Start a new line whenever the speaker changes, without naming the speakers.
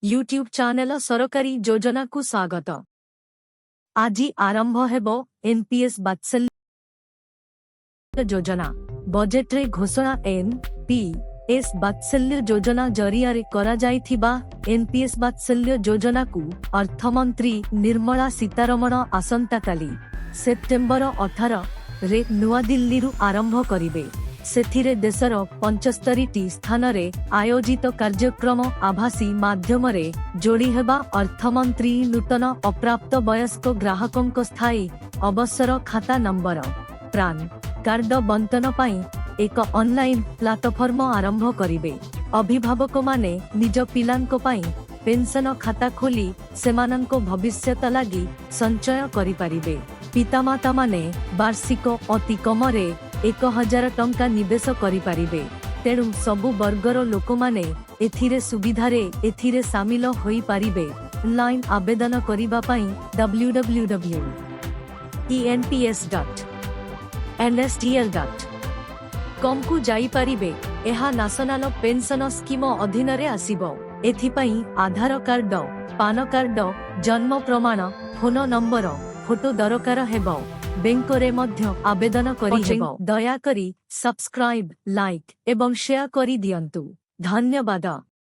YouTube channel सरकारी योजना को स्वागत। आज आरंभ हेबो एनपीएस वात्सल्य योजना। बजेट रे घोषणा एनपीएस वात्सल्य योजना जरिया रे करा जाइथिबा एनपीएस वात्सल्य योजना को अर्थमंत्री निर्मला सीतारमण आसंताकाली सेप्टेम्बर 18 रे नुआ दिल्ली रु आरंभ करिवे। सेथिरे देशर 75टी स्थान रे आयोजित कार्यक्रम आभासी माध्यम रे जोड़ी हेबा अर्थमंत्री नूतन अप्राप्त वयस्क ग्राहकों स्थायी अवसर खाता नंबर प्रान कार्ड बंटन पाई एक ऑनलाइन प्लाटफॉर्म आरंभ करिवे। अभिभावक माने निज पिलांको पाई पेंशन खाता खोली सेमानंको भविष्यत लागी संचय करि पारिबे। पितामाता माने वार्षिक अति कमरे 1000 टंका निवेश करि पारिबे। तेणु सबु वर्गर लोक माने एथिरे सुविधारे एथिरे शामिल होई पारिबे। ऑनलाइन आवेदन करिबा पाई www.enstl.com को जाई पारिबे। एहा नेशनल पेंशन स्कीम अधीन रे आसीबो। एथिपाई आधार कार्ड, पान कार्ड, जन्म प्रमाण, फोन नंबर, फोटो दरकार हेबो। बैंक रे मध्य आवेदन करि हेबो। दया करी सब्सक्राइब, लाइक एवं शेयर करि दियंतु। धन्यवाद।